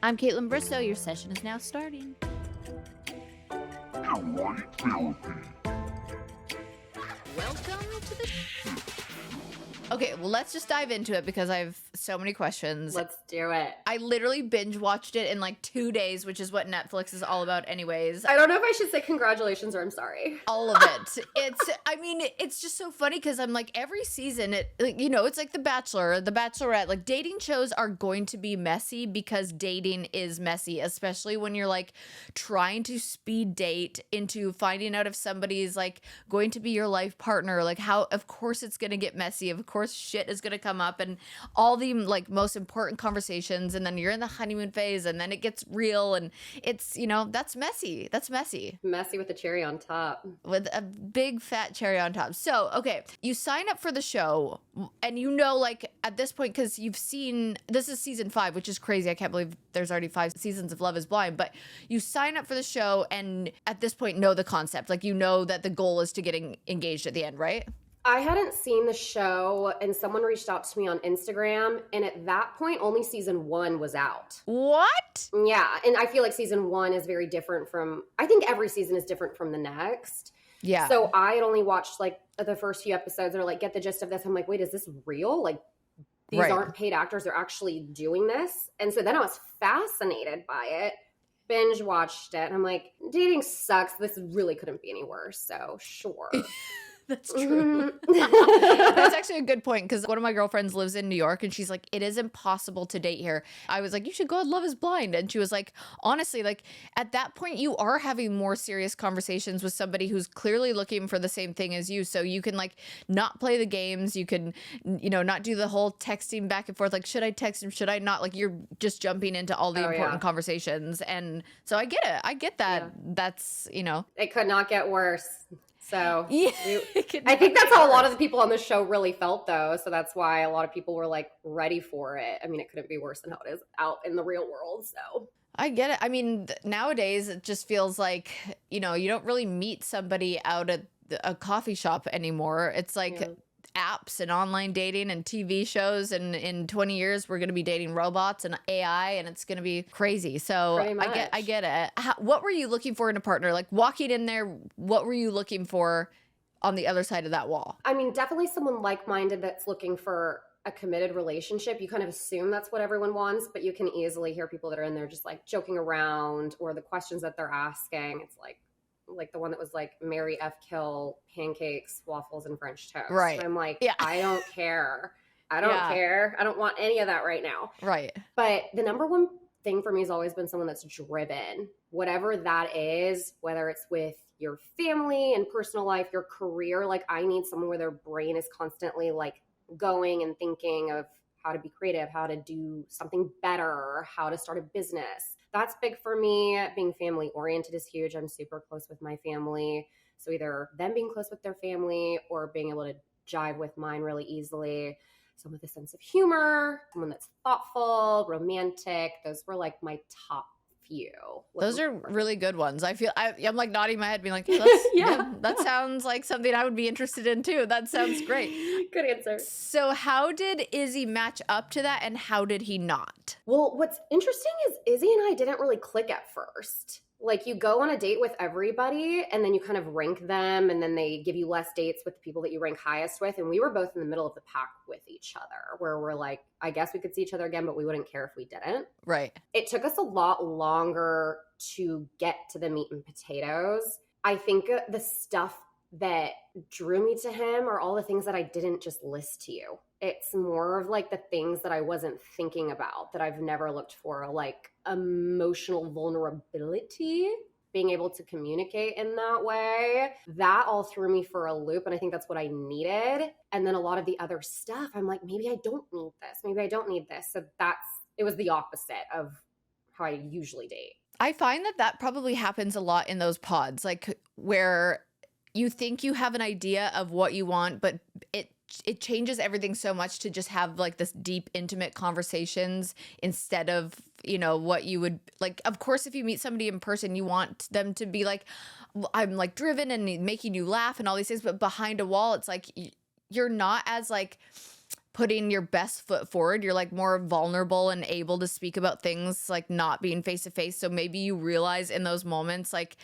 I'm Kaitlyn Bristowe. Your session is now starting. White therapy. Welcome to the Okay, well, let's just dive into it because I have so many questions. Let's do it. I literally binge watched it in like 2 days, which is what Netflix is all about anyways. I don't know if I should say congratulations or I'm sorry. All of it. It's just so funny because I'm like, every season, it's like The Bachelor, The Bachelorette, like dating shows are going to be messy because dating is messy, especially when you're like trying to speed date into finding out if somebody's like going to be your life partner. Like how, of course it's going to get messy. Of course shit is going to come up and all the like most important conversations. And then you're in the honeymoon phase and then it gets real and it's, that's messy. That's messy. Messy with a cherry on top. With a big fat cherry on top. So, okay, you sign up for the show and like at this point, because you've seen, this is season 5, which is crazy. I can't believe there's already 5 seasons of Love is Blind, but you sign up for the show and at this point know the concept. Like, that the goal is to getting engaged at the end, right? I hadn't seen the show and someone reached out to me on Instagram and at that point only season 1 was out. What? Yeah, and I feel like season 1 is very different I think every season is different from the next. Yeah. So I had only watched like the first few episodes or like get the gist of this. I'm like, wait, is this real? Like these aren't paid actors, they're actually doing this. And so then I was fascinated by it. Binge watched it and I'm like, dating sucks. This really couldn't be any worse. So sure. That's true. That's actually a good point because one of my girlfriends lives in New York and she's like, it is impossible to date here. I was like, you should go on Love is Blind. And she was like, honestly, like at that point, you are having more serious conversations with somebody who's clearly looking for the same thing as you. So you can like not play the games. You can, not do the whole texting back and forth. Like, should I text him? Should I not? Like you're just jumping into all the important conversations. And so I get it. I get that. Yeah. That's, It could not get worse. So yeah, I think that's how a lot of the people on the show really felt though. So that's why a lot of people were like ready for it. I mean, it couldn't be worse than how it is out in the real world. So I get it. I mean, nowadays it just feels like, you don't really meet somebody out at a coffee shop anymore. It's like apps and online dating and TV shows. And in 20 years, we're going to be dating robots and AI and it's going to be crazy. So I get it. What were you looking for in a partner? Like walking in there, what were you looking for on the other side of that wall? I mean, definitely someone like-minded that's looking for a committed relationship. You kind of assume that's what everyone wants, but you can easily hear people that are in there just like joking around or the questions that they're asking. It's like the one that was like marry, F, kill, pancakes, waffles, and French toast. Right. And I'm like, I don't care. I don't care. I don't want any of that right now. Right. But the number one thing for me has always been someone that's driven, whatever that is, whether it's with your family and personal life, your career. Like I need someone where their brain is constantly like going and thinking of how to be creative, how to do something better, how to start a business. That's big for me. Being family oriented is huge. I'm super close with my family. So either them being close with their family or being able to jive with mine really easily. Someone with a sense of humor, someone that's thoughtful, romantic. Those were like my top few. Those are really good ones. I feel I'm like nodding my head being like, that sounds like something I would be interested in too. That sounds great. Good answer. So how did Izzy match up to that and how did he not? Well, what's interesting is Izzy and I didn't really click at first. Like you go on a date with everybody and then you kind of rank them and then they give you less dates with the people that you rank highest with. And we were both in the middle of the pack with each other where we're like, I guess we could see each other again, but we wouldn't care if we didn't. Right. It took us a lot longer to get to the meat and potatoes. I think the stuff that drew me to him are all the things that I didn't just list to you. It's more of like the things that I wasn't thinking about that I've never looked for, like emotional vulnerability, being able to communicate in that way. That all threw me for a loop. And I think that's what I needed. And then a lot of the other stuff, I'm like, maybe I don't need this. Maybe I don't need this. So it was the opposite of how I usually date. I find that probably happens a lot in those pods, like where you think you have an idea of what you want, but it changes everything so much to just have like this deep, intimate conversations instead of, what you would like. Of course, if you meet somebody in person, you want them to be like, I'm like driven and making you laugh and all these things. But behind a wall, it's like you're not as like putting your best foot forward. You're like more vulnerable and able to speak about things like not being face to face. So maybe you realize in those moments, like,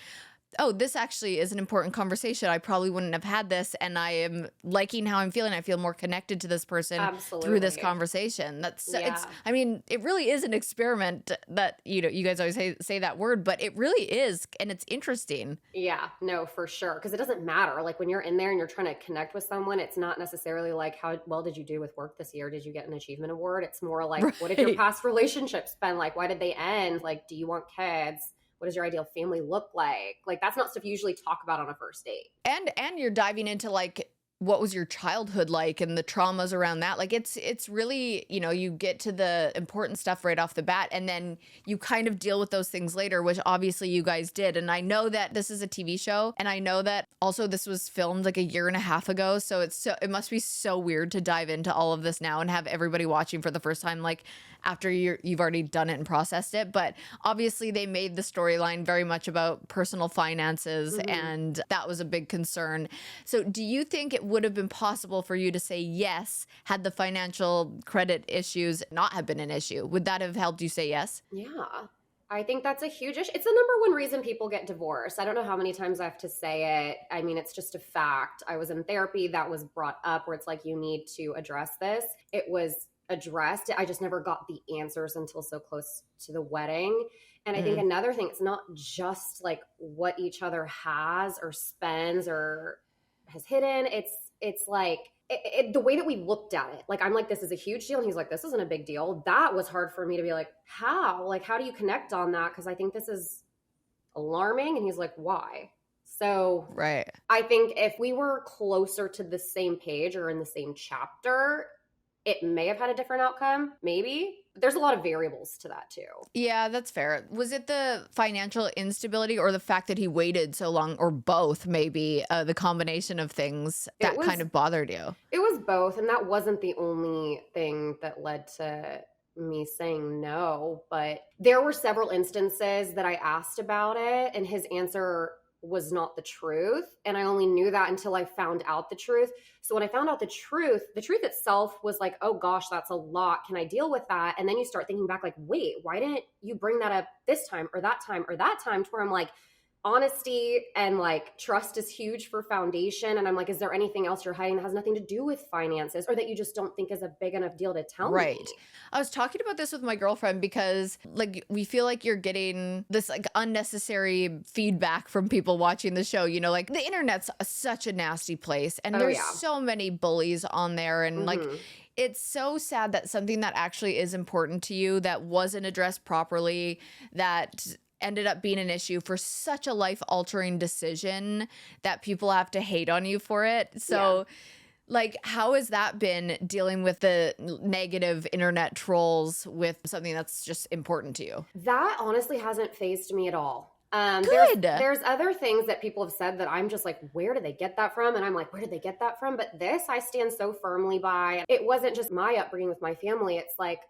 oh, this actually is an important conversation. I probably wouldn't have had this, and I am liking how I'm feeling. I feel more connected to this person through this Absolutely. conversation. It's, Yeah. I mean, it really is an experiment that, you guys always say that word, but it really is, and it's interesting. Yeah, no, for sure. Because it doesn't matter. Like when you're in there and you're trying to connect with someone, it's not necessarily like, how well did you do with work this year? Did you get an achievement award? It's more like, what have your Right. past relationships been like? Why did they end? Like, do you want kids? What does your ideal family look like? Like, that's not stuff you usually talk about on a first date. And you're diving into like what was your childhood like and the traumas around that. Like it's really, you get to the important stuff right off the bat, and then you kind of deal with those things later, which obviously you guys did. And I know that this is a TV show, and I know that also this was filmed like a year and a half ago, so it must be so weird to dive into all of this now and have everybody watching for the first time, like after you've already done it and processed it. But obviously they made the storyline very much about personal finances, and that was a big concern. So do you think it would have been possible for you to say yes had the financial credit issues not have been an issue? Would that have helped you say yes? Yeah. I think that's a huge issue. It's the number one reason people get divorced. I don't know how many times I have to say it. I mean, it's just a fact. I was in therapy, that was brought up, where it's like, you need to address this. It was addressed. I just never got the answers until so close to the wedding. And I think another thing, it's not just like what each other has or spends or has hidden. It's like the way that we looked at it. Like, I'm like, this is a huge deal. And he's like, this isn't a big deal. That was hard for me to be like, how? Like, how do you connect on that? Because I think this is alarming. And he's like, why? So Right. I think if we were closer to the same page or in the same chapter, it may have had a different outcome, maybe. But there's a lot of variables to that too. Yeah, that's fair. Was it the financial instability or the fact that he waited so long, or both, maybe, the combination of things that kind of bothered you? It was both. And that wasn't the only thing that led to me saying no. But there were several instances that I asked about it, and his answer was not the truth. And I only knew that until I found out the truth. So when I found out the truth itself was like, oh gosh, that's a lot. Can I deal with that? And then you start thinking back like, wait, why didn't you bring that up this time or that time or that time? To where I'm like, honesty and like trust is huge for foundation. And I'm like, is there anything else you're hiding that has nothing to do with finances or that you just don't think is a big enough deal to tell Right. me? I was talking about this with my girlfriend because like we feel like you're getting this like unnecessary feedback from people watching the show. Like the internet's such a nasty place, and there's so many bullies on there, and like it's so sad that something that actually is important to you that wasn't addressed properly, that ended up being an issue for such a life-altering decision, that people have to hate on you for it. So like, how has that been dealing with the negative internet trolls with something that's just important to you? That honestly hasn't fazed me at all. Good. There's other things that people have said that I'm just like, where did they get that from? And I'm like, where did they get that from? But this I stand so firmly by. It wasn't just my upbringing with my family. It's like,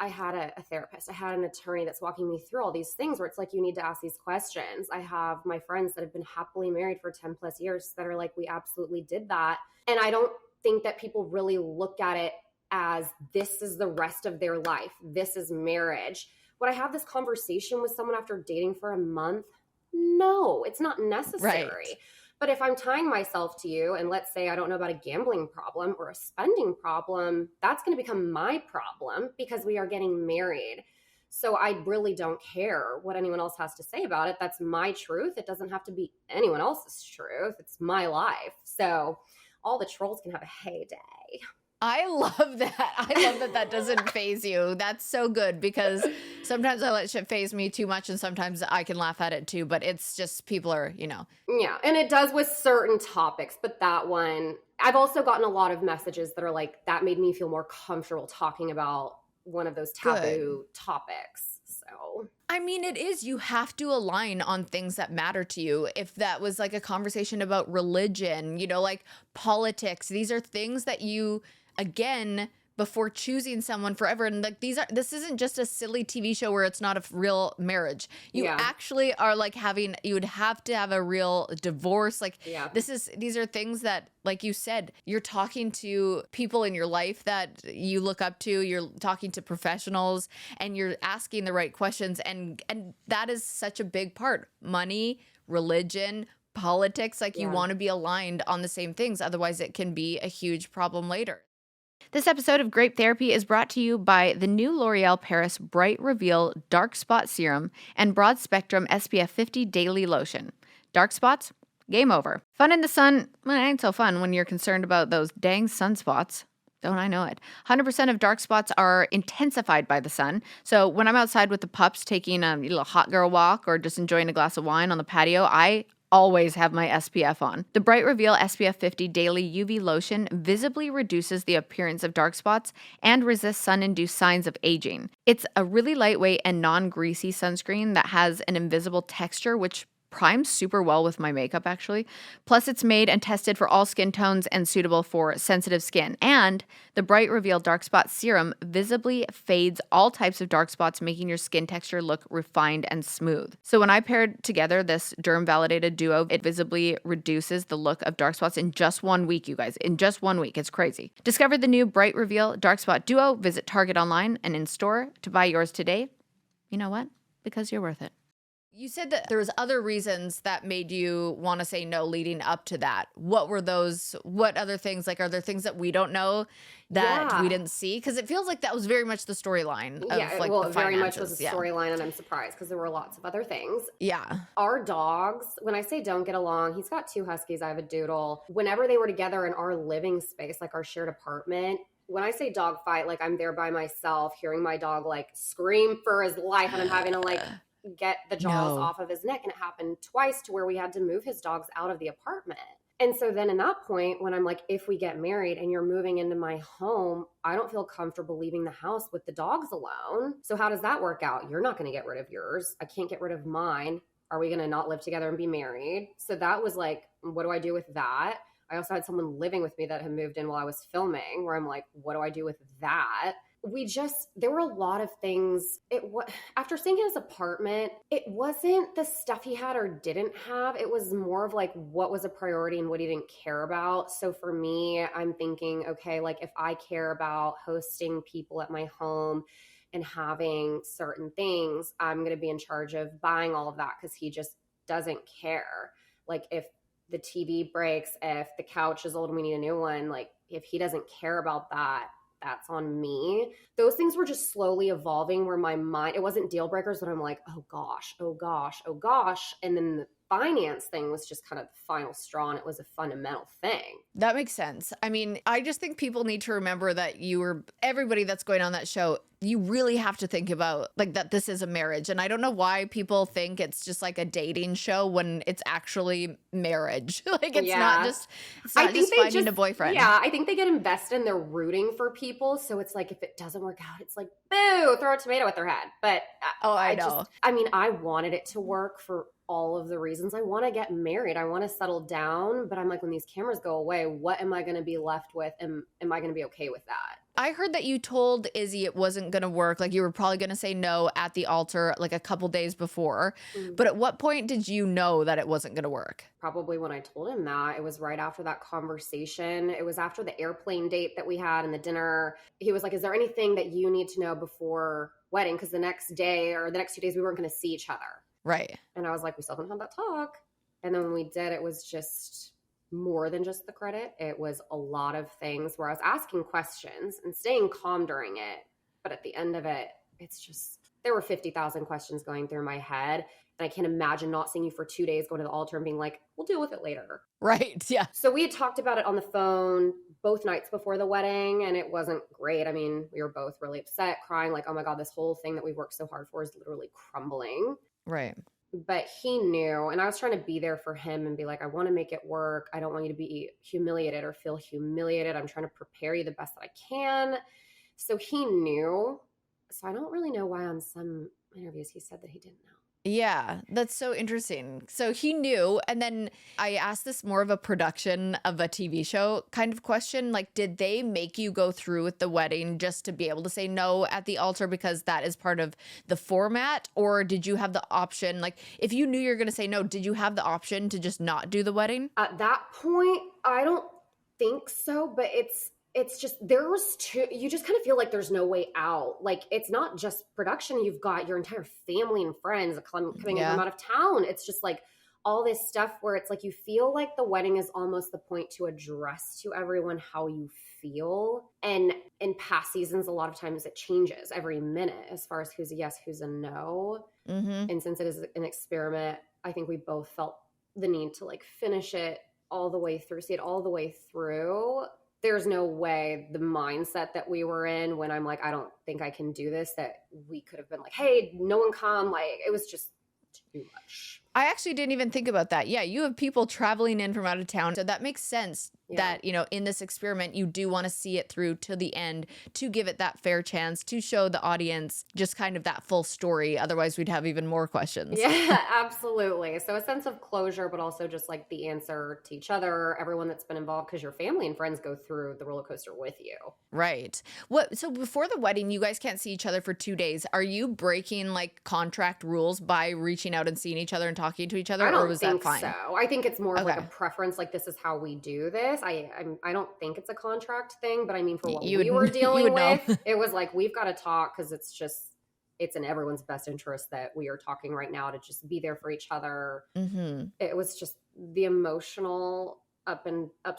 I had a therapist. I had an attorney that's walking me through all these things where it's like, you need to ask these questions. I have my friends that have been happily married for 10 plus years that are like, we absolutely did that. And I don't think that people really look at it as this is the rest of their life. This is marriage. Would I have this conversation with someone after dating for a month? No, it's not necessary. Right. But if I'm tying myself to you, and let's say I don't know about a gambling problem or a spending problem, that's going to become my problem because we are getting married. So I really don't care what anyone else has to say about it. That's my truth. It doesn't have to be anyone else's truth. It's my life. So all the trolls can have a heyday. I love that. I love that that doesn't faze you. That's so good, because sometimes I let shit faze me too much, and sometimes I can laugh at it too, but it's just people are, Yeah, and it does with certain topics, but that one, I've also gotten a lot of messages that are like, that made me feel more comfortable talking about one of those taboo topics. So, I mean, it is. You have to align on things that matter to you. If that was like a conversation about religion, like politics, these are things that you, again, before choosing someone forever. And like this isn't just a silly TV show where it's not a real marriage. You Yeah. actually are like you would have to have a real divorce. Like Yeah. these are things that, like you said, you're talking to people in your life that you look up to, you're talking to professionals, and you're asking the right questions. And that is such a big part. Money, religion, politics, like you want to be aligned on the same things. Otherwise it can be a huge problem later. This episode of Grape Therapy is brought to you by the new L'Oreal Paris Bright Reveal Dark Spot Serum and Broad Spectrum SPF 50 Daily Lotion. Dark spots? Game over. Fun in the sun? Well, it ain't so fun when you're concerned about those dang sunspots. Don't I know it? 100% of dark spots are intensified by the sun. So when I'm outside with the pups taking a little hot girl walk or just enjoying a glass of wine on the patio, I always have my SPF on. The Bright Reveal SPF 50 Daily UV Lotion visibly reduces the appearance of dark spots and resists sun-induced signs of aging. It's a really lightweight and non-greasy sunscreen that has an invisible texture, which primes super well with my makeup, actually. Plus, it's made and tested for all skin tones and suitable for sensitive skin. And the Bright Reveal Dark Spot Serum visibly fades all types of dark spots, making your skin texture look refined and smooth. So when I paired together this derm-validated duo, it visibly reduces the look of dark spots in just 1 week, you guys. In just 1 week. It's crazy. Discover the new Bright Reveal Dark Spot Duo. Visit Target online and in-store to buy yours today. You know what? Because you're worth it. You said that there was other reasons that made you want to say no leading up to that. What were those? What other things? Like, are there things that we don't know that we didn't see? Because it feels like that was very much the storyline of like the finances. Very much was a storyline, and I'm surprised because there were lots of other things. Yeah. Our dogs, when I say don't get along, he's got 2 huskies. I have a doodle. Whenever they were together in our living space, like our shared apartment, when I say dog fight, like I'm there by myself, hearing my dog like scream for his life, and I'm having to like get the jaws off of his neck. And it happened twice to where we had to move his dogs out of the apartment. And so then in that point, when I'm like, if we get married and you're moving into my home, I don't feel comfortable leaving the house with the dogs alone. So how does that work out? You're not going to get rid of yours. I can't get rid of mine. Are we going to not live together and be married? So that was like, what do I do with that? I also had someone living with me that had moved in while I was filming, where I'm like, what do I do with that? There were a lot of things. After seeing his apartment, it wasn't the stuff he had or didn't have. It was more of like what was a priority and what he didn't care about. So for me, I'm thinking, okay, like if I care about hosting people at my home and having certain things, I'm going to be in charge of buying all of that because he just doesn't care. Like if the TV breaks, if the couch is old and we need a new one, like if he doesn't care about that, that's on me. Those things were just slowly evolving where my mind, it wasn't deal breakers, but I'm like, oh gosh, oh gosh, oh gosh. And then the finance thing was just kind of the final straw, and it was a fundamental thing. That makes sense. I mean, I just think people need to remember that everybody that's going on that show, you really have to think about like that this is a marriage. And I don't know why people think it's just like a dating show when it's actually marriage. Like it's not just finding a boyfriend. Yeah, I think they get invested and they're rooting for people. So it's like if it doesn't work out, it's like, boo, throw a tomato at their head. But I know. I wanted it to work for all of the reasons. I want to get married. I want to settle down. But I'm like, when these cameras go away, what am I going to be left with? Am I going to be okay with that? I heard that you told Izzy it wasn't going to work. Like you were probably going to say no at the altar like a couple days before. Mm-hmm. But at what point did you know that it wasn't going to work? Probably when I told him that. It was right after that conversation. It was after the airplane date that we had and the dinner. He was like, is there anything that you need to know before wedding? Because the next day or the next 2 days, we weren't going to see each other. Right. And I was like, we still haven't had that talk. And then when we did, it was just more than just the credit. It was a lot of things where I was asking questions and staying calm during it. But at the end of it, it's just, there were 50,000 questions going through my head. And I can't imagine not seeing you for 2 days, going to the altar and being like, we'll deal with it later. Right. Yeah. So we had talked about it on the phone both nights before the wedding, and it wasn't great. I mean, we were both really upset, crying like, oh my God, this whole thing that we've worked so hard for is literally crumbling. Right. But he knew, and I was trying to be there for him and be like, I want to make it work. I don't want you to be humiliated or feel humiliated. I'm trying to prepare you the best that I can. So he knew. So I don't really know why on some interviews he said that he didn't know. Yeah, that's so interesting. So he knew, and then I asked this more of a production of a TV show kind of question. Like, did they make you go through with the wedding just to be able to say no at the altar because that is part of the format? Or did you have the option, like, if you knew you were going to say no, did you have the option to just not do the wedding? At that point, I don't think so, but it's just there's two, you just kind of feel like there's no way out. Like it's not just production, you've got your entire family and friends coming in from Yeah. out of town. It's just like all this stuff where it's like you feel like the wedding is almost the point to address to everyone how you feel. And in past seasons, a lot of times it changes every minute as far as who's a yes, who's a no. Mm-hmm. And since it is an experiment, I think we both felt the need to like finish it all the way through, see it all the way through. There's no way the mindset that we were in when I'm like, I don't think I can do this, that we could have been like, hey, no one come. Like it was just too much. I actually didn't even think about that. Yeah, you have people traveling in from out of town. So that makes sense that, in this experiment, you do want to see it through to the end to give it that fair chance to show the audience just kind of that full story. Otherwise, we'd have even more questions. Yeah, absolutely. So a sense of closure, but also just like the answer to each other, everyone that's been involved, because your family and friends go through the roller coaster with you. Right. So before the wedding, you guys can't see each other for 2 days. Are you breaking like contract rules by reaching out and seeing each other and talking to each other, I or don't was think that fine? so. I think it's more of like Okay. a preference. Like this is how we do this. I don't think it's a contract thing, but I mean, for what You we would were you dealing would know. with, it was like we've got to talk because it's in everyone's best interest that we are talking right now to just be there for each other. Mm-hmm. It was just the emotional ups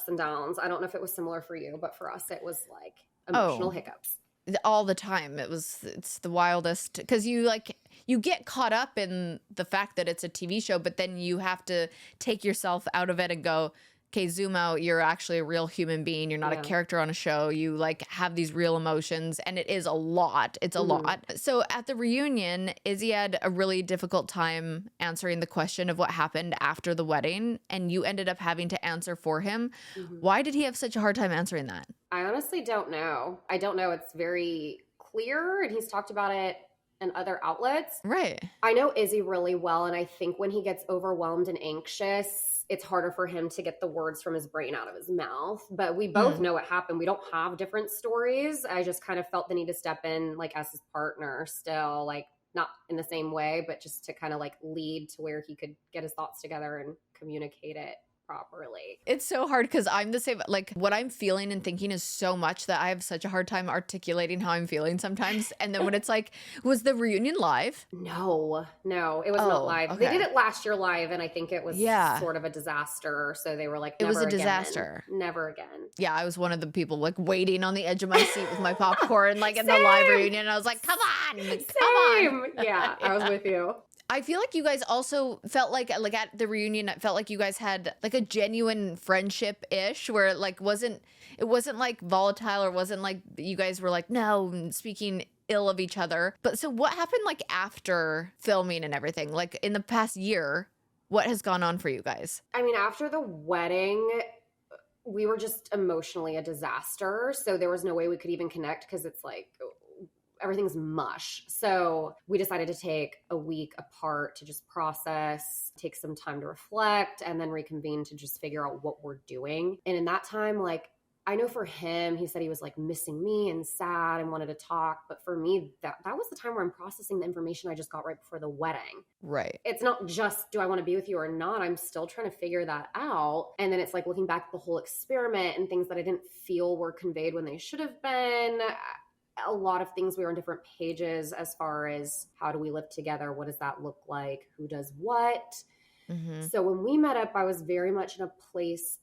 and downs. I don't know if it was similar for you, but for us, it was like emotional Oh, hiccups. all the time. It's the wildest because you get caught up in the fact that it's a TV show, but then you have to take yourself out of it and go, okay, zoom out. You're actually a real human being. You're not a Yeah. character on a show. You like have these real emotions, and it is a lot. It's a Mhm. lot. So at the reunion, Izzy had a really difficult time answering the question of what happened after the wedding, and you ended up having to answer for him. Mhm. Why did he have such a hard time answering that? I honestly don't know. I don't know. It's very clear, and he's talked about it in other outlets. Right. I know Izzy really well, and I think when he gets overwhelmed and anxious, it's harder for him to get the words from his brain out of his mouth. But we both Mm. know what happened. We don't have different stories. I just kind of felt the need to step in, like as his partner, still, like not in the same way, but just to kind of like lead to where he could get his thoughts together and communicate it properly. It's so hard because I'm the same. Like what I'm feeling and thinking is so much that I have such a hard time articulating how I'm feeling sometimes. And then when it's like, was the reunion live? No, it was not Oh, live. They okay. did it last year live, and I think it was Yeah. sort of a disaster. So they were like, It was never a again. disaster. Never again. Yeah, I was one of the people like waiting on the edge of my seat with my popcorn, like in the live Same. reunion. I was like, come on, come on. Same. Yeah, I was with you. I feel like you guys also felt like at the reunion, it felt like you guys had like a genuine friendship ish where it like it wasn't like volatile or wasn't like you guys were like, no, speaking ill of each other. But so what happened like after filming and everything? Like in the past year, what has gone on for you guys? I mean, after the wedding, we were just emotionally a disaster. So there was no way we could even connect because it's like everything's mush. So we decided to take a week apart to just process, take some time to reflect, and then reconvene to just figure out what we're doing. And in that time, like, I know for him, he said he was like missing me and sad and wanted to talk. But for me, that was the time where I'm processing the information I just got right before the wedding. Right. It's not just, do I want to be with you or not? I'm still trying to figure that out. And then it's like looking back at the whole experiment and things that I didn't feel were conveyed when they should have been. A lot of things we were on different pages as far as how do we live together? What does that look like? Who does what? Mm-hmm. So when we met up, I was very much in a place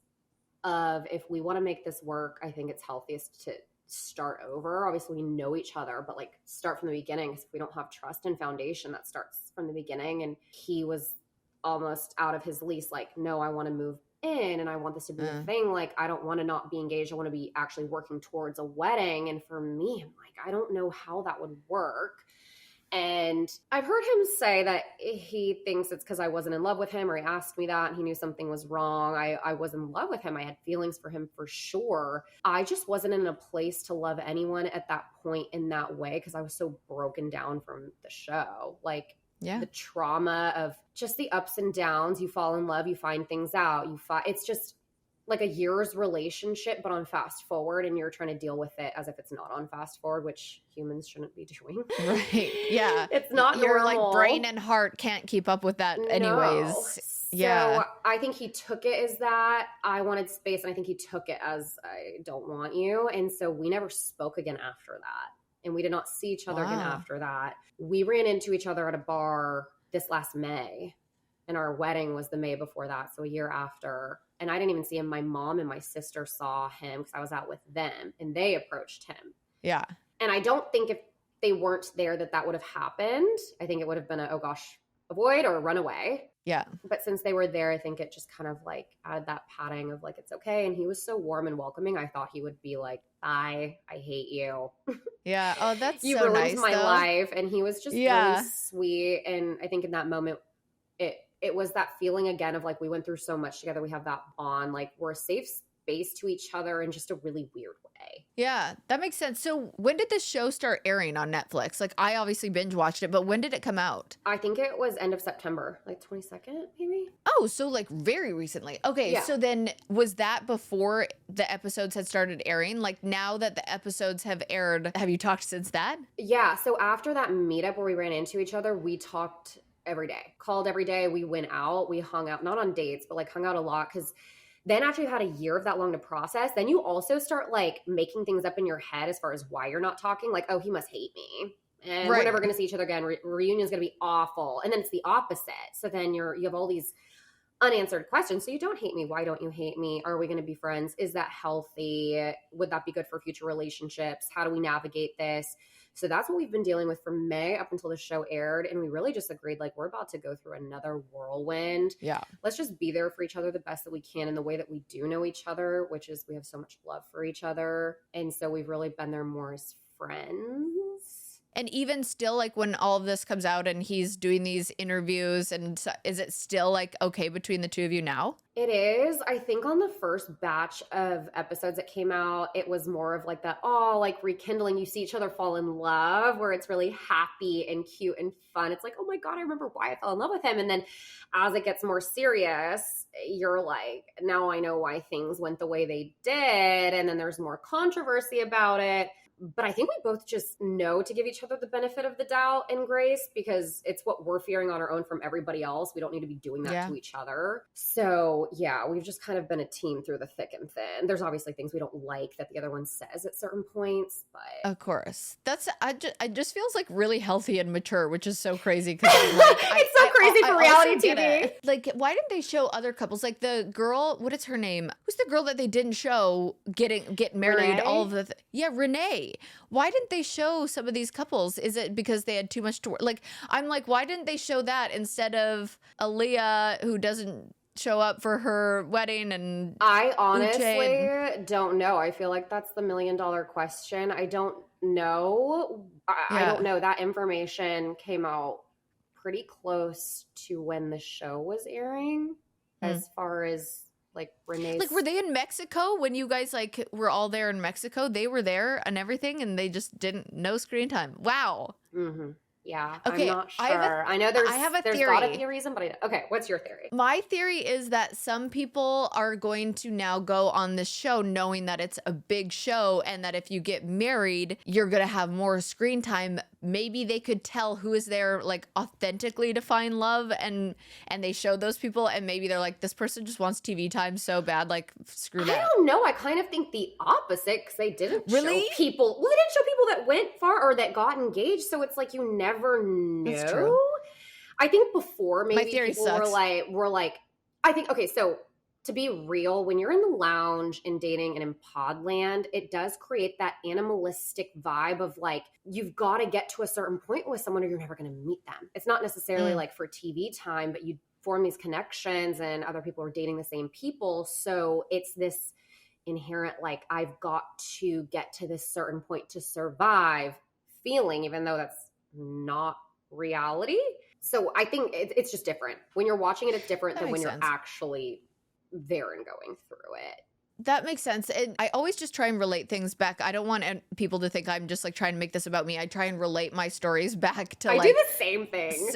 of, if we want to make this work, I think it's healthiest to start over. Obviously we know each other, but like start from the beginning. Because if we don't have trust and foundation, that starts from the beginning. And he was almost out of his lease, like, no, I want to move in and I want this to be a thing. Like, I don't want to not be engaged. I want to be actually working towards a wedding. And for me, I'm like, I don't know how that would work. And I've heard him say that he thinks it's because I wasn't in love with him, or he asked me that and he knew something was wrong. I was in love with him. I had feelings for him for sure. I just wasn't in a place to love anyone at that point in that way because I was so broken down from the show. Like, Yeah. the trauma of just the ups and downs. You fall in love, you find things out, it's just like a year's relationship, but on fast forward, and you're trying to deal with it as if it's not on fast forward, which humans shouldn't be doing. Right. Yeah. It's not Your normal. like brain and heart can't keep up with that anyways. So I think he took it as that I wanted space, and I think he took it as I don't want you. And so we never spoke again after that. And we did not see each other again after that. We ran into each other at a bar this last May, and our wedding was the May before that, so a year after. And I didn't even see him. My mom and my sister saw him because I was out with them, and they approached him. Yeah. And I don't think if they weren't there that would have happened. I think it would have been oh gosh, avoid or run away. Yeah. But since they were there, I think it just kind of like added that padding of like, it's okay. And he was so warm and welcoming. I thought he would be like, bye, I hate you. Yeah. Oh, that's you so ruined nice, my though. life. And he was just really sweet. And I think in that moment, it was that feeling again of like, we went through so much together. We have that bond, like we're a safe space to each other in just a really weird way. Yeah, that makes sense. So when did this show start airing on Netflix? Like I obviously binge watched it, but when did it come out? I think it was end of September, like 22nd, maybe. Oh, so like very recently. Okay, Yeah. So then was that before the episodes had started airing? Like now that the episodes have aired, have you talked since that? Yeah, so after that meetup where we ran into each other, we talked every day, called every day. We went out, we hung out, not on dates, but like hung out a lot. Because then after you've had a year of that long to process, then you also start like making things up in your head as far as why you're not talking. Like, oh, he must hate me. And we're never going to see each other again. Reunion's going to be awful. And then it's the opposite. So then you have all these unanswered questions. So you don't hate me. Why don't you hate me? Are we going to be friends? Is that healthy? Would that be good for future relationships? How do we navigate this? So that's what we've been dealing with from May up until the show aired. And we really just agreed, like, we're about to go through another whirlwind. Yeah. Let's just be there for each other the best that we can in the way that we do know each other, which is we have so much love for each other. And so we've really been there more as friends. And even still, like when all of this comes out and he's doing these interviews, and is it still like okay between the two of you now? It is. I think on the first batch of episodes that came out, it was more of like that, like rekindling. You see each other fall in love, where it's really happy and cute and fun. It's like, oh my God, I remember why I fell in love with him. And then as it gets more serious, you're like, now I know why things went the way they did. And then there's more controversy about it. But I think we both just know to give each other the benefit of the doubt and grace, because it's what we're fearing on our own from everybody else. We don't need to be doing that to each other. So yeah, we've just kind of been a team through the thick and thin. There's obviously things we don't like that the other one says at certain points, but of course, it just feels like really healthy and mature, which is so crazy. Cause like, it's so crazy for reality TV. Like, why didn't they show other couples? Like the girl, what is her name? Who's the girl that they didn't show get married? Renee? All of the Renee. Why didn't they show some of these couples? Is it because they had too much to work? Like, I'm like, why didn't they show that instead of Aaliyah, who doesn't show up for her wedding? And I honestly don't know. I feel like that's the $1 million question. I don't know. I don't know. That information came out pretty close to when the show was airing, as far as like Renee's. Like, were they in Mexico when you guys like were all there in Mexico? They were there and everything, and they just no screen time. Wow. Mm-hmm. Yeah. Okay. I'm not sure. I know there's theory. gotta be a reason, but okay. What's your theory? My theory is that some people are going to now go on this show knowing that it's a big show, and that if you get married, you're going to have more screen time. Maybe they could tell who is there like authentically to find love, and they showed those people, and maybe they're like, this person just wants TV time so bad, like screw that. I don't know. I kind of think the opposite, because they didn't really show people. Well, they didn't show people that went far or that got engaged, so it's like you never know. That's true. I think before maybe my theory people sucks. were like, I think, okay, so to be real, when you're in the lounge and dating and in podland, it does create that animalistic vibe of like, you've got to get to a certain point with someone or you're never going to meet them. It's not necessarily like for TV time, but you form these connections and other people are dating the same people. So it's this inherent, like, I've got to get to this certain point to survive feeling, even though that's not reality. So I think it's just different. When you're watching it, it's different than when you're actually there and going through it. That makes sense. And I always just try and relate things back. I don't want people to think I'm just like trying to make this about me. I try and relate my stories back to I do the same thing.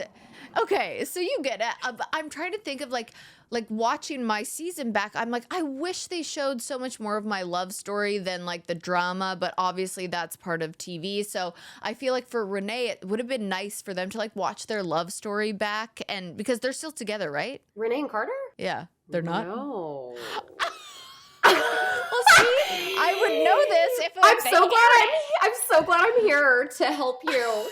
Okay, so you get it. I'm trying to think of like watching my season back. I'm like, I wish they showed so much more of my love story than like the drama, but obviously that's part of TV. So I feel like for Renee, it would have been nice for them to like watch their love story back, and because they're still together, right? Renee and Carter? Yeah, they're not. No. Well, see, I would know this if I'm so glad I'm here to help you.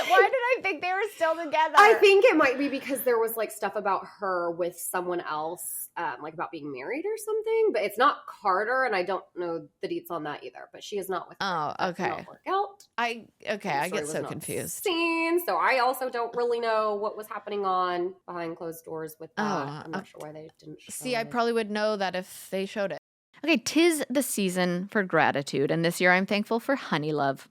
Why did I think they were still together? I think it might be because there was like stuff about her with someone else, like about being married or something. But it's not Carter, and I don't know the deets on that either. But she is not with. Oh, her. okay. Not work out. I get so confused. So I also don't really know what was happening on behind closed doors with that. I'm not sure why they didn't show See, it. I probably would know that if they showed it. Okay, 'tis the season for gratitude, and this year I'm thankful for Honey Love.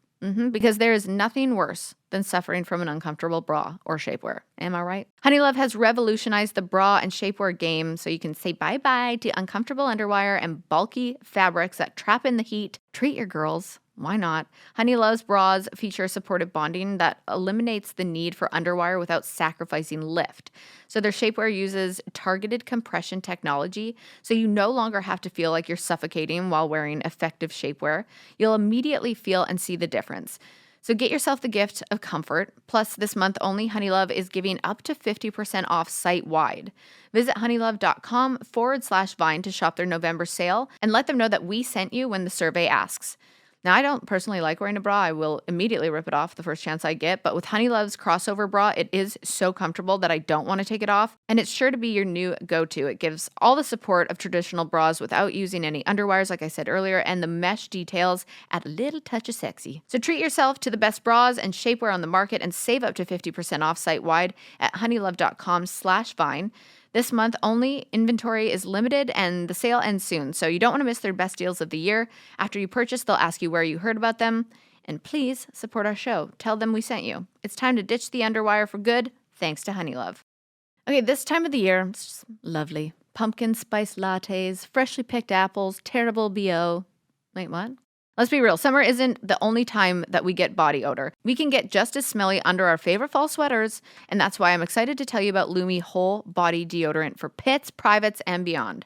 Because there is nothing worse than suffering from an uncomfortable bra or shapewear. Am I right? Honey Love has revolutionized the bra and shapewear game so you can say bye-bye to uncomfortable underwire and bulky fabrics that trap in the heat. Treat your girls. Why not? Honey Love's bras feature supportive bonding that eliminates the need for underwire without sacrificing lift. So their shapewear uses targeted compression technology, so you no longer have to feel like you're suffocating while wearing effective shapewear. You'll immediately feel and see the difference. So get yourself the gift of comfort. Plus, this month only, Honeylove is giving up to 50% off site-wide. Visit honeylove.com/Vine to shop their November sale and let them know that we sent you when the survey asks. Now, I don't personally like wearing a bra. I will immediately rip it off the first chance I get. But with Honeylove's crossover bra, it is so comfortable that I don't want to take it off. And it's sure to be your new go-to. It gives all the support of traditional bras without using any underwires, like I said earlier. And the mesh details add a little touch of sexy. So treat yourself to the best bras and shapewear on the market and save up to 50% off site-wide at honeylove.com/Vine. This month only, inventory is limited and the sale ends soon, so you don't want to miss their best deals of the year. After you purchase, they'll ask you where you heard about them. And please support our show. Tell them we sent you. It's time to ditch the underwire for good, thanks to Honeylove. Okay, this time of the year, it's just lovely. Pumpkin spice lattes, freshly picked apples, terrible BO. Wait, what? Let's be real, summer isn't the only time that we get body odor. We can get just as smelly under our favorite fall sweaters, and that's why I'm excited to tell you about Lumi Whole Body Deodorant for pits, privates, and beyond.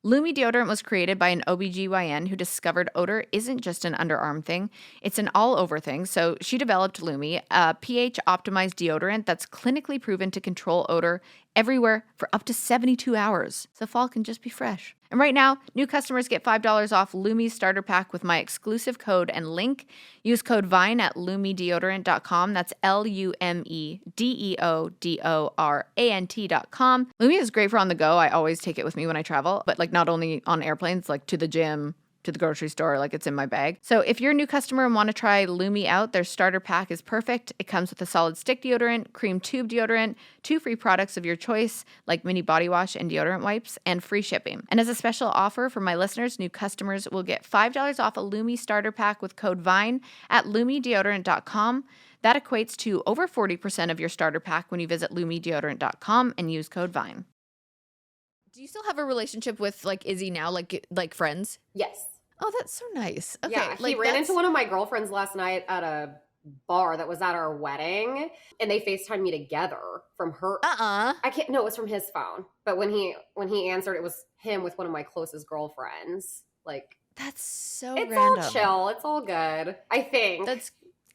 Lumi deodorant was created by an OBGYN who discovered odor isn't just an underarm thing, it's an all-over thing. So she developed Lumi, a pH-optimized deodorant that's clinically proven to control odor everywhere for up to 72 hours. So fall can just be fresh. And right now, new customers get $5 off Lumi's starter pack with my exclusive code and link. Use code VINE at lumideodorant.com. That's LUMEDEODORANT.com. Lumi is great for on the go. I always take it with me when I travel, but like not only on airplanes, like to the gym, to the grocery store, like it's in my bag. So if you're a new customer and want to try Lumi out, their starter pack is perfect. It comes with a solid stick deodorant, cream tube deodorant, 2 free products of your choice, like mini body wash and deodorant wipes, and free shipping. And as a special offer for my listeners, new customers will get $5 off a Lumi starter pack with code VINE at lumideodorant.com. That equates to over 40% of your starter pack when you visit lumideodorant.com and use code VINE. Do you still have a relationship with like Izzy now, like friends? Yes. Oh, that's so nice. Okay, yeah, he ran into one of my girlfriends last night at a bar that was at our wedding, and they FaceTimed me together from her. I can't. No, it was from his phone. But when he answered, it was him with one of my closest girlfriends. Like that's so. It's random. all chill. It's all good. I think.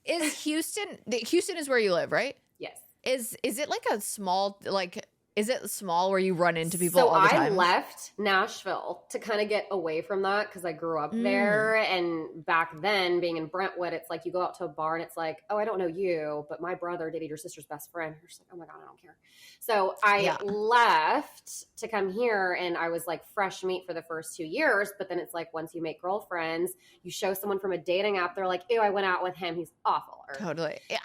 Is Houston. Houston is where you live, right? Yes. Is it like a small like? Is it small where you run into people all the time? So I left Nashville to kind of get away from that because I grew up there. And back then, being in Brentwood, it's like you go out to a bar and it's like, oh, I don't know you, but my brother dated your sister's best friend. You're just like, oh my God, I don't care. So I left to come here, and I was like fresh meat for the first 2 years. But then it's like once you make girlfriends, you show someone from a dating app, they're like, ew, I went out with him. He's awful. Or, totally. Yeah.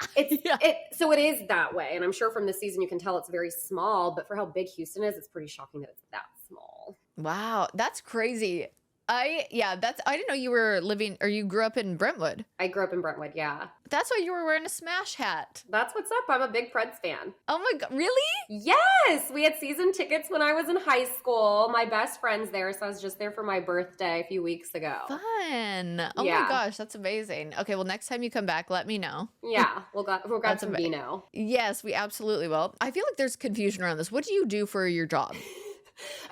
So it is that way. And I'm sure from this season you can tell it's very small, but for how big Houston is, it's pretty shocking that it's that small. Wow, that's crazy. I didn't know you were living or you grew up in Brentwood. I grew up in Brentwood, yeah. That's why you were wearing a Smash hat. That's what's up. I'm a big Preds fan. Oh my God, really? Yes! We had season tickets when I was in high school. My best friend's there, so I was just there for my birthday a few weeks ago. Fun. Oh Yeah. my gosh, that's amazing. Okay, well, next time you come back, let me know. Yeah, we'll grab some vino. Yes, we absolutely will. I feel like there's confusion around this. What do you do for your job?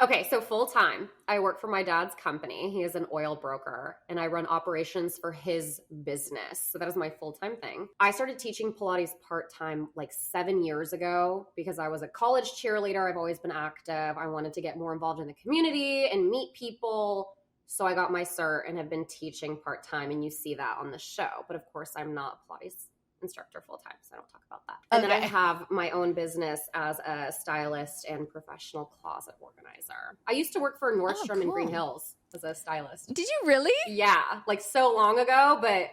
Okay, so full time, I work for my dad's company. He is an oil broker, and I run operations for his business. So that is my full time thing. I started teaching Pilates part time like 7 years ago because I was a college cheerleader. I've always been active. I wanted to get more involved in the community and meet people. So I got my cert and have been teaching part time, and you see that on the show. But of course, I'm not a Pilates instructor full time, so I don't talk about that. And then I have my own business as a stylist and professional closet organizer. I used to work for Nordstrom in Green Hills as a stylist. Did you really? Yeah, like so long ago, but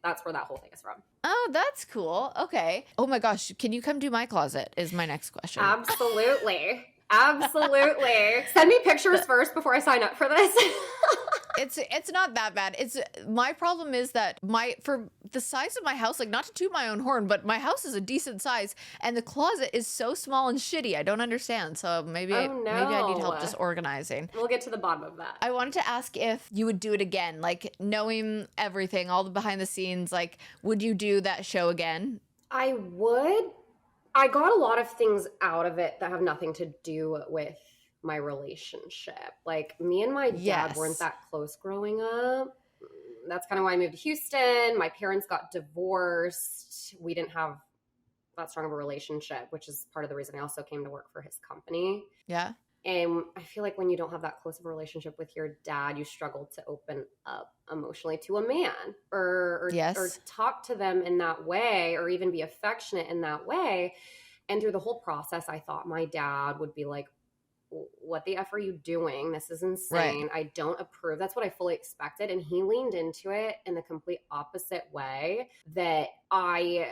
that's where that whole thing is from. Oh, that's cool. Okay. Oh my gosh, can you come do my closet is my next question. Absolutely. Absolutely. Send me pictures first before I sign up for this. It's not that bad. It's my problem is that for the size of my house, like not to toot my own horn, but my house is a decent size and the closet is so small and shitty. I don't understand. So maybe I need help just organizing. We'll get to the bottom of that. I wanted to ask if you would do it again, like knowing everything, all the behind the scenes, like would you do that show again? I would. I got a lot of things out of it that have nothing to do with my relationship. Like me and my dad weren't that close growing up. That's kind of why I moved to Houston. My parents got divorced. We didn't have that strong of a relationship, which is part of the reason I also came to work for his company. Yeah. And I feel like when you don't have that close of a relationship with your dad, you struggle to open up emotionally to a man or talk to them in that way or even be affectionate in that way. And through the whole process, I thought my dad would be like, what the F are you doing? This is insane. Right. I don't approve. That's what I fully expected. And he leaned into it in the complete opposite way that I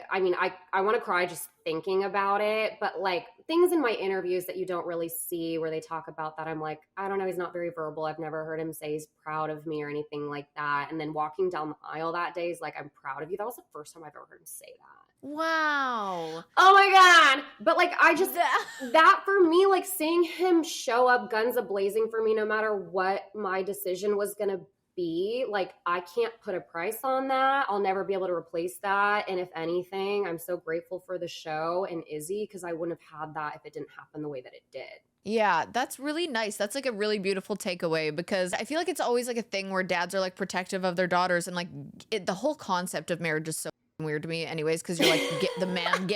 want to cry just thinking about it. But like things in my interviews that you don't really see where they talk about that, I'm like, I don't know. He's not very verbal. I've never heard him say he's proud of me or anything like that. And then walking down the aisle that day is like, I'm proud of you. That was the first time I've ever heard him say that. Wow. Oh my God. But like, I just, that for me, like seeing him show up guns a-blazing for me, no matter what my decision was going to be, like, I can't put a price on that. I'll never be able to replace that. And if anything, I'm so grateful for the show and Izzy, because I wouldn't have had that if it didn't happen the way that it did. Yeah, that's really nice. That's like a really beautiful takeaway because I feel like it's always like a thing where dads are like protective of their daughters and like the whole concept of marriage is so weird to me anyways because you're like the man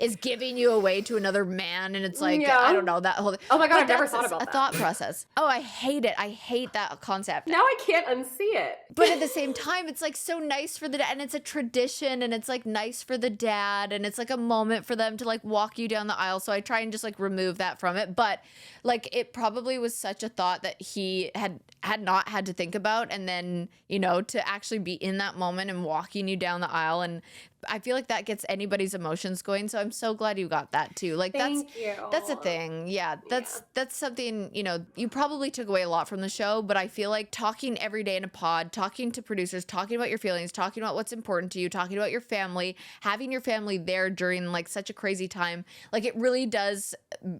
is giving you away to another man and it's like I don't know that whole thing. Oh my God, I've never thought about that. A thought process. Oh, I hate it. I hate that concept. Now I can't unsee it. But at the same time, it's like so nice for the dad and it's a tradition and it's like nice for the dad and it's like a moment for them to like walk you down the aisle. So I try and just like remove that from it. But like it probably was such a thought that he had not had to think about and then, you know, to actually be in that moment and walking you down the aisle and I feel like that gets anybody's emotions going. So I'm so glad you got that too. Like that's a thing. Yeah. That's something, you know, you probably took away a lot from the show, but I feel like talking every day in a pod, talking to producers, talking about your feelings, talking about what's important to you, talking about your family, having your family there during like such a crazy time, like it really does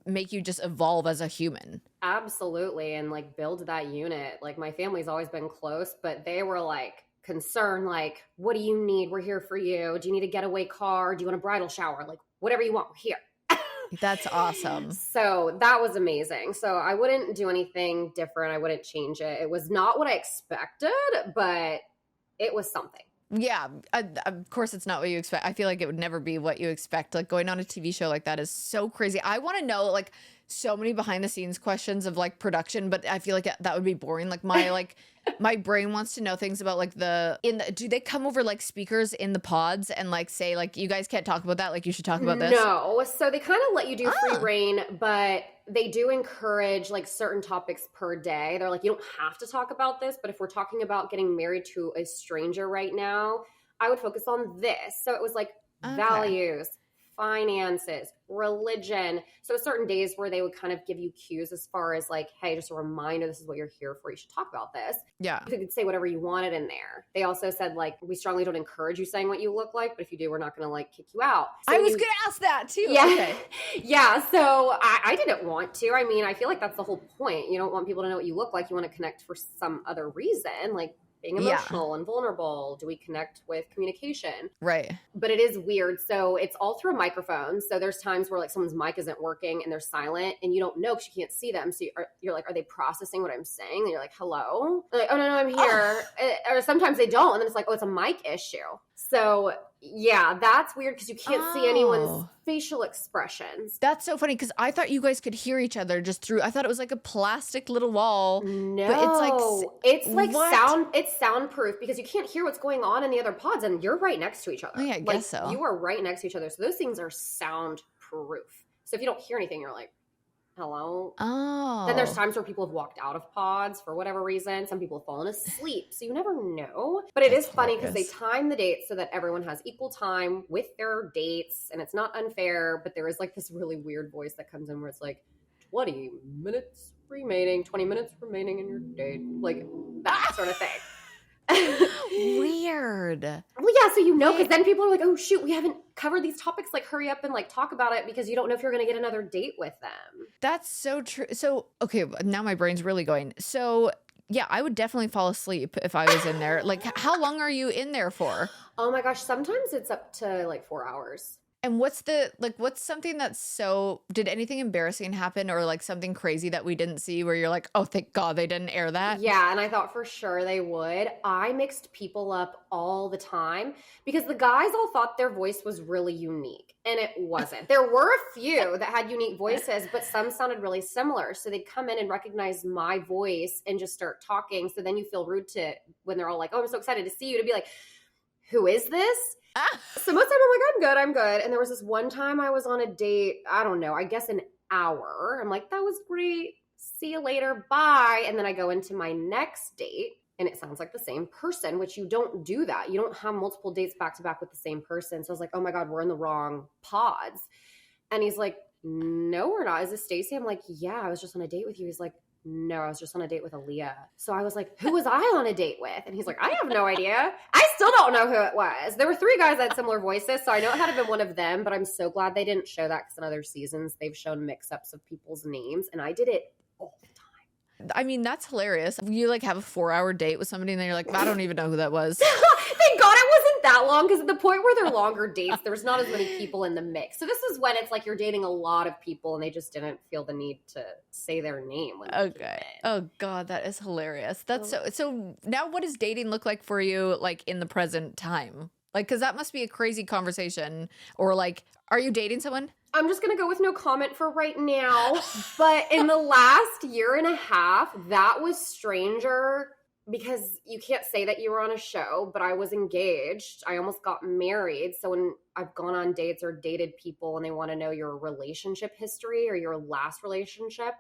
make you just evolve as a human. Absolutely. And like build that unit. Like my family's always been close, but they were like, concern, like, what do you need? We're here for you. Do you need a getaway car? Do you want a bridal shower? Like, whatever you want, we're here. That's awesome. So that was amazing. So I wouldn't do anything different. I wouldn't change it. It was not what I expected, but it was something. Yeah, of course it's not what you expect. I feel like it would never be what you expect. Like going on a TV show like that is so crazy. I want to know like so many behind the scenes questions of like production, but I feel like that would be boring. Like my brain wants to know things about like do they come over like speakers in the pods and like say like you guys can't talk about that, like you should talk about this? No. So they kind of let you do free reign, but they do encourage like certain topics per day. They're like, you don't have to talk about this, but if we're talking about getting married to a stranger right now, I would focus on this. So it was like values, finances, religion. So certain days where they would kind of give you cues as far as like, hey, just a reminder, this is what you're here for. You should talk about this. Yeah. You could say whatever you wanted in there. They also said like, we strongly don't encourage you saying what you look like, but if you do, we're not going to like kick you out. So I was going to ask that too. Yeah. Okay. Yeah. So I didn't want to. I mean, I feel like that's the whole point. You don't want people to know what you look like. You want to connect for some other reason, like being emotional and vulnerable. Do we connect with communication? Right. But it is weird. So it's all through a microphone. So there's times where like someone's mic isn't working and they're silent and you don't know because you can't see them. So you're like, are they processing what I'm saying? And you're like, hello? They're like, oh, no, I'm here. Or sometimes they don't. And then it's like, oh, it's a mic issue. So yeah, that's weird because you can't see anyone's facial expressions. That's so funny because I thought you guys could hear each other just through. I thought it was like a plastic little wall. No, but it's like what? sound. It's soundproof because you can't hear what's going on in the other pods, and you're right next to each other. Oh, yeah, I like, guess so. You are right next to each other, so those things are soundproof. So if you don't hear anything, you're like, hello. Oh. Then there's times where people have walked out of pods for whatever reason. Some people have fallen asleep. So you never know. But it is funny because they time the dates so that everyone has equal time with their dates. And it's not unfair. But there is like this really weird voice that comes in where it's like 20 minutes remaining in your date. Like that sort of thing. Weird. Well, yeah, so you know, because then people are like, oh, shoot, we haven't covered these topics. Like, hurry up and, like, talk about it because you don't know if you're going to get another date with them. That's so true. So, okay, now my brain's really going. So, yeah, I would definitely fall asleep if I was in there. Like, how long are you in there for? Oh, my gosh. Sometimes it's up to, like, 4 hours. And what's something that's so, did anything embarrassing happen or like something crazy that we didn't see where you're like, oh, thank God they didn't air that? Yeah, and I thought for sure they would. I mixed people up all the time because the guys all thought their voice was really unique, and it wasn't. There were a few that had unique voices, but some sounded really similar. So they'd come in and recognize my voice and just start talking. So then you feel rude to, when they're all like, oh, I'm so excited to see you, to be like, who is this? So most of the time I'm good. And there was this one time I was on a date, I don't know, I guess an hour. I'm like, that was great. See you later. Bye. And then I go into my next date and it sounds like the same person, which you don't do that. You don't have multiple dates back to back with the same person. So I was like, oh my God, we're in the wrong pods. And he's like, no, we're not. Is this Stacy? I'm like, yeah, I was just on a date with you. He's like, no, I was just on a date with Aaliyah. So I was like, who was I on a date with? And he's like, I have no idea. I still don't know who it was. There were 3 guys that had similar voices, so I know it had to have been one of them, but I'm so glad they didn't show that because in other seasons, they've shown mix-ups of people's names, and I did it all the time. I mean, that's hilarious. You like have a 4-hour date with somebody and then you're like, I don't even know who that was. Thank God it wasn't that long because at the point where they're longer dates, there's not as many people in the mix. So this is when it's like you're dating a lot of people and they just didn't feel the need to say their name. When Okay. Oh God, that is hilarious. That's so now what does dating look like for you like in the present time? Like, because that must be a crazy conversation. Or like, are you dating someone? I'm just going to go with no comment for right now. But in the last year and a half, that was stranger because you can't say that you were on a show, but I was engaged. I almost got married. So when I've gone on dates or dated people and they want to know your relationship history or your last relationship,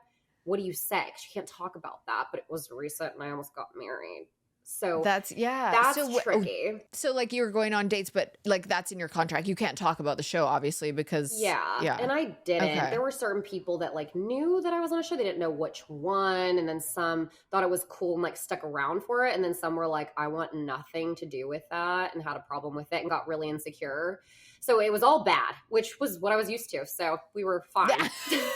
what do you say? Because you can't talk about that, but it was recent and I almost got married. So that's tricky. So like you were going on dates, but like that's in your contract. You can't talk about the show, obviously, because yeah. And I didn't. Okay. There were certain people that like knew that I was on a show. They didn't know which one, and then some thought it was cool and like stuck around for it, and then some were like, I want nothing to do with that, and had a problem with it and got really insecure. So it was all bad, which was what I was used to. So we were fine. Yeah.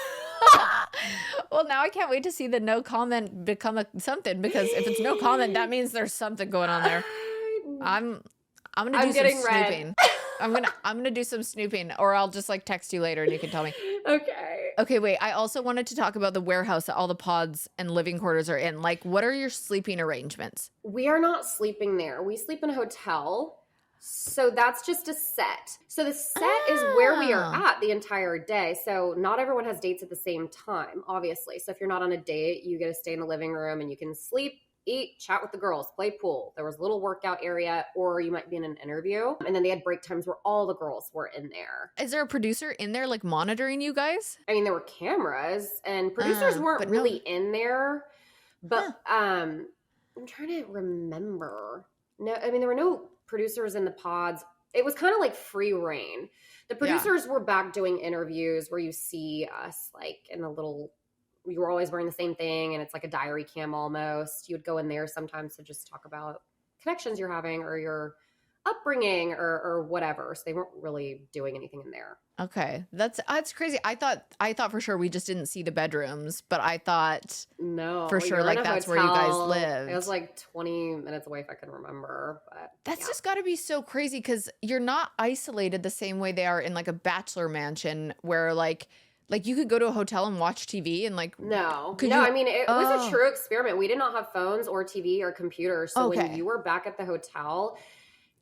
Well, now I can't wait to see the no comment become something, because if it's no comment, that means there's something going on there. I'm gonna do some snooping. I'm gonna do some snooping, or I'll just like text you later and you can tell me. Okay, wait. I also wanted to talk about the warehouse that all the pods and living quarters are in. Like, what are your sleeping arrangements? We are not sleeping there. We sleep in a hotel. So that's just a set. So the set is where we are at the entire day. So not everyone has dates at the same time, obviously. So if you're not on a date, you get to stay in the living room and you can sleep, eat, chat with the girls, play pool. There was a little workout area, or you might be in an interview. And then they had break times where all the girls were in there. Is there a producer in there like monitoring you guys? I mean, there were cameras and producers weren't really in there. But I'm trying to remember. No, I mean, there were no producers in the pods it was kind of like free reign. The Yeah. producers were back doing interviews where you see us like in the little, you were always wearing the same thing and it's like a diary cam almost. You would go in there sometimes to just talk about connections you're having or your upbringing or whatever. So they weren't really doing anything in there. Okay. That's crazy. I thought for sure we just didn't see the bedrooms, but I thought No, for sure like that's where you guys lived. It was like 20 minutes away if I can remember, but that's just got to be so crazy because you're not isolated the same way they are in like a bachelor mansion where like you could go to a hotel and watch TV and like I mean it was a true experiment. We did not have phones or TV or computers, so when you were back at the hotel,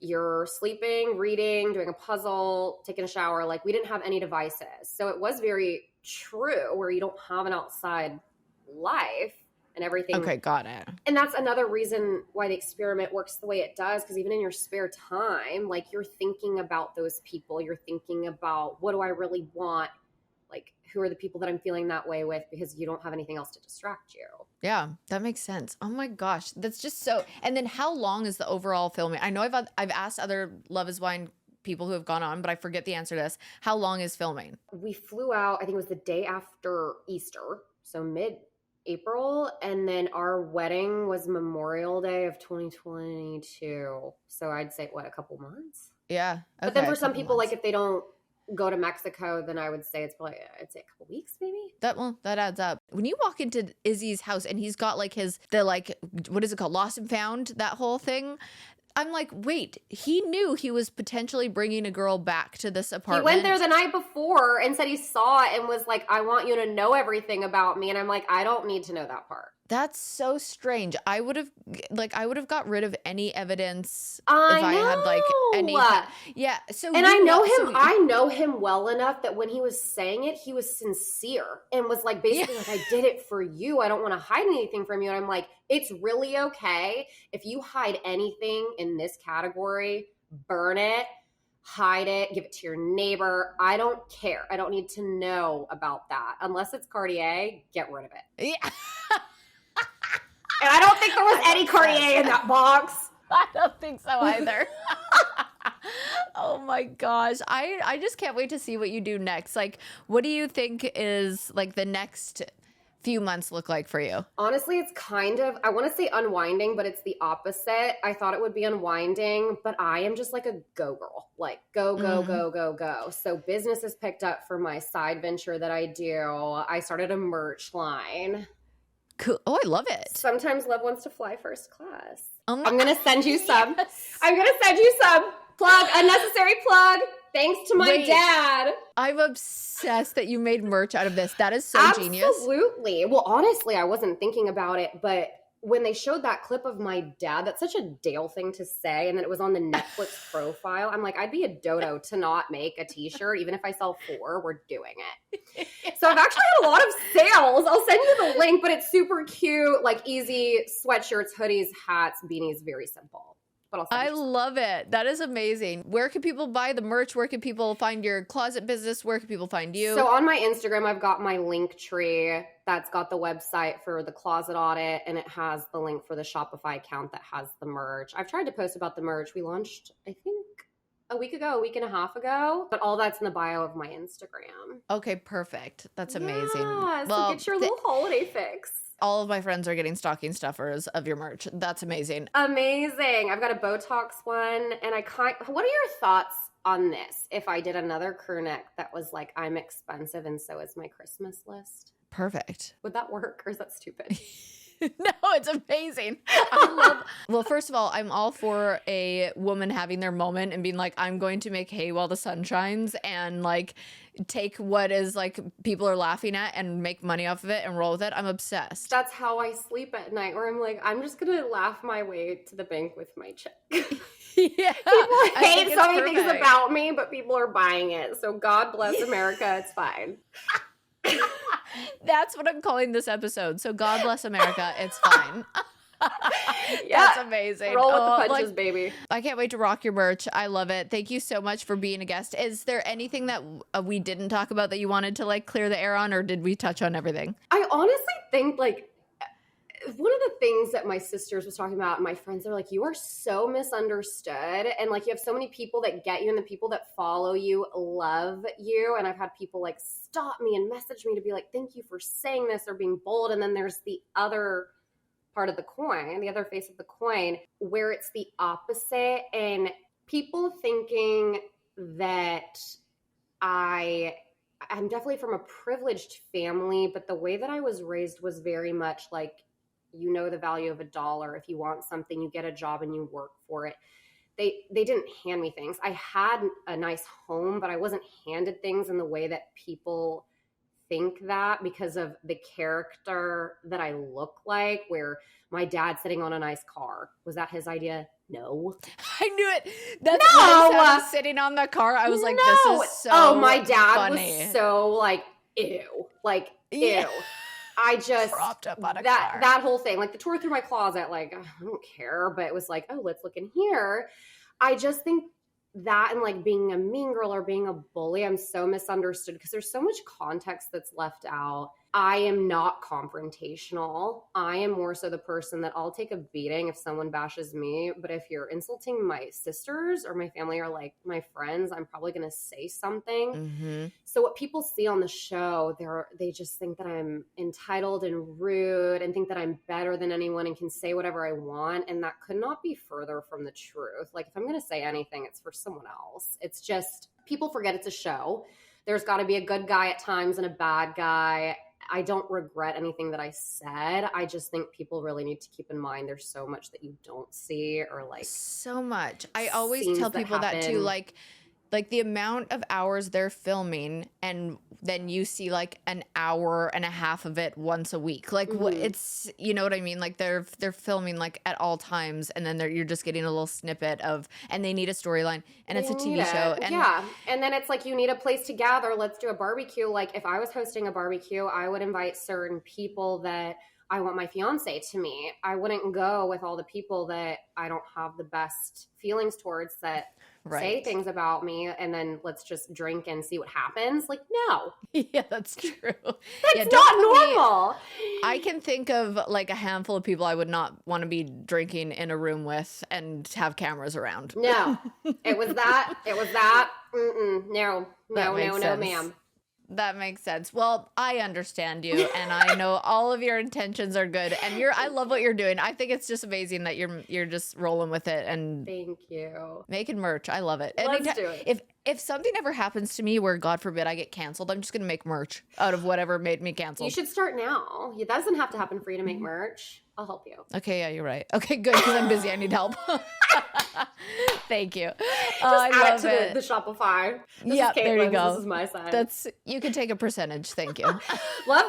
you're sleeping, reading, doing a puzzle, taking a shower. Like we didn't have any devices. So it was very true where you don't have an outside life and everything. Okay, got it. And that's another reason why the experiment works the way it does. Because even in your spare time, like you're thinking about those people. You're thinking about what do I really want? Like who are the people that I'm feeling that way with because you don't have anything else to distract you. Yeah, that makes sense. Oh my gosh, that's just so. And then how long is the overall filming? I know I've asked other Love Is Blind people who have gone on, but I forget the answer to this. How long is filming? We flew out, I think it was the day after Easter, so mid-April, and then our wedding was Memorial Day of 2022. So I'd say a couple months? Yeah. Okay, but then for some people, like if they don't go to Mexico, then I would say it's probably a couple weeks maybe. That adds up. When you walk into Izzy's house and he's got like what is it called? Lost and Found, that whole thing. I'm like, wait, he knew he was potentially bringing a girl back to this apartment. He went there the night before and said he saw it and was like, I want you to know everything about me. And I'm like, I don't need to know that part. That's so strange. I would have got rid of any evidence if I had like any. Yeah. So and I know him. I know him well enough that when he was saying it, he was sincere and was like basically like, I did it for you. I don't want to hide anything from you. And I'm like, it's really okay if you hide anything in this category. Burn it. Hide it, give it to your neighbor. I don't care. I don't need to know about that. Unless it's Cartier, get rid of it. Yeah. And I don't think there was any Cartier in that box. I don't think so either. Oh my gosh. I just can't wait to see what you do next. Like, what do you think is like the next few months look like for you? Honestly, it's kind of, I want to say unwinding, but it's the opposite. I thought it would be unwinding, but I am just like a go girl, like go, go. So business has picked up for my side venture that I do. I started a merch line. Cool. Oh, I love it. Sometimes love wants to fly first class. I'm going to send you some. I'm going to send you some. Plug, unnecessary plug. Thanks to my dad. I'm obsessed that you made merch out of this. That is so genius. Absolutely. Well, honestly, I wasn't thinking about it, but when they showed that clip of my dad, that's such a Dale thing to say, and then it was on the Netflix profile. I'm like, I'd be a dodo to not make a t-shirt. Even if I sell 4, we're doing it. So I've actually had a lot of sales. I'll send you the link, but it's super cute, like easy sweatshirts, hoodies, hats, beanies, very simple. But I love it. That is amazing. Where can people buy the merch? Where can people find your closet business? Where can people find you? So on my Instagram, I've got my link tree that's got the website for the closet audit, and it has the link for the Shopify account that has the merch. I've tried to post about the merch. We launched, I think, a week and a half ago, but all that's in the bio of my Instagram. Okay, perfect. That's amazing. Yeah, so get your little holiday fix. All of my friends are getting stocking stuffers of your merch. That's amazing. Amazing. I've got a Botox one. And what are your thoughts on this? If I did another crew neck that was like, I'm expensive and so is my Christmas list. Perfect. Would that work or is that stupid? No, it's amazing. Well, first of all, I'm all for a woman having their moment and being like, I'm going to make hay while the sun shines and like take what is like people are laughing at and make money off of it and roll with it. I'm obsessed. That's how I sleep at night, where I'm like, I'm just going to laugh my way to the bank with my check. Yeah. People hate so many things about me, but people are buying it. So God bless America. It's fine. That's what I'm calling this episode. So God bless America. It's fine. That's amazing. Roll with the punches, baby. I can't wait to rock your merch. I love it. Thank you so much for being a guest. Is there anything that we didn't talk about that you wanted to like clear the air on, or did we touch on everything? I honestly think like one of the things that my sisters was talking about, and my friends are like, you are so misunderstood. And like, you have so many people that get you, and the people that follow you love you. And I've had people like stop me and message me to be like, thank you for saying this or being bold. And then there's the other part of the coin, the other face of the coin, where it's the opposite. And people thinking that I'm definitely from a privileged family, but the way that I was raised was very much like, you know, the value of $1. If you want something, you get a job and you work for it. They didn't hand me things. I had a nice home, but I wasn't handed things in the way that people think that because of the character that I look like, where my dad sitting on a nice car. Was that his idea? No. I knew it. That's when I was sitting on the car. I was like, this is so my dad funny. Was so like, ew. Like, ew. Yeah. I just propped up on a car. That whole thing, like the tour through my closet, like I don't care, but it was like, oh, let's look in here. I just think that and like being a mean girl or being a bully, I'm so misunderstood because there's so much context that's left out. I am not confrontational. I am more so the person that I'll take a beating if someone bashes me. But if you're insulting my sisters or my family or like my friends, I'm probably going to say something. Mm-hmm. So what people see on the show, they just think that I'm entitled and rude and think that I'm better than anyone and can say whatever I want. And that could not be further from the truth. Like if I'm going to say anything, it's for someone else. It's just people forget it's a show. There's got to be a good guy at times and a bad guy. I don't regret anything that I said. I just think people really need to keep in mind there's so much that you don't see or like so much. I always tell people that too, like the amount of hours they're filming and then you see like an hour and a half of it once a week. Like it's, you know what I mean? Like they're filming like at all times and then you're just getting a little snippet of, and they need a storyline and it's a TV show. And yeah. And then it's like, you need a place to gather. Let's do a barbecue. Like if I was hosting a barbecue, I would invite certain people that I want my fiance to meet. I wouldn't go with all the people that I don't have the best feelings towards that say things about me and then let's just drink and see what happens. Like, no. Yeah, that's true. That's not normal. I can think of like a handful of people I would not want to be drinking in a room with and have cameras around. No. It was that. No, ma'am. That makes sense. Well, I understand you and I know all of your intentions are good and I love what you're doing. I think it's just amazing that you're just rolling with it and thank you. Making merch. I love it. Let's do it. If something ever happens to me where God forbid I get canceled, I'm just going to make merch out of whatever made me canceled. You should start now. That doesn't have to happen for you to make merch. I'll help you. Okay, yeah, you're right. Okay, good, because I'm busy. I need help. Thank you. Just add it to the Shopify. Yeah, there you go. This is my side. You can take a percentage. Thank you. Love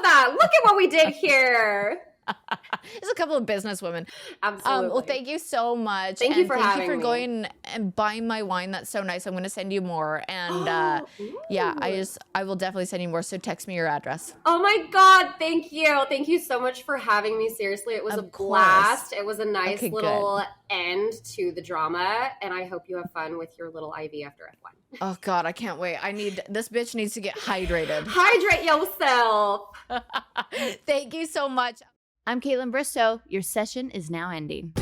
that. Look at what we did here. There's a couple of business women. Absolutely. Well, thank you so much. Thank you for having me. Thank you for going and buying my wine. That's so nice. I'm going to send you more. And yeah, I will definitely send you more. So text me your address. Oh my God. Thank you. Thank you so much for having me. Seriously, it was a blast. It was a nice little end to the drama. And I hope you have fun with your little IV after F1. Oh God, I can't wait. This bitch needs to get hydrated. Hydrate yourself. Thank you so much. I'm Kaitlyn Bristowe. Your session is now ending.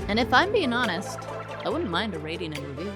And if I'm being honest, I wouldn't mind a rating and review.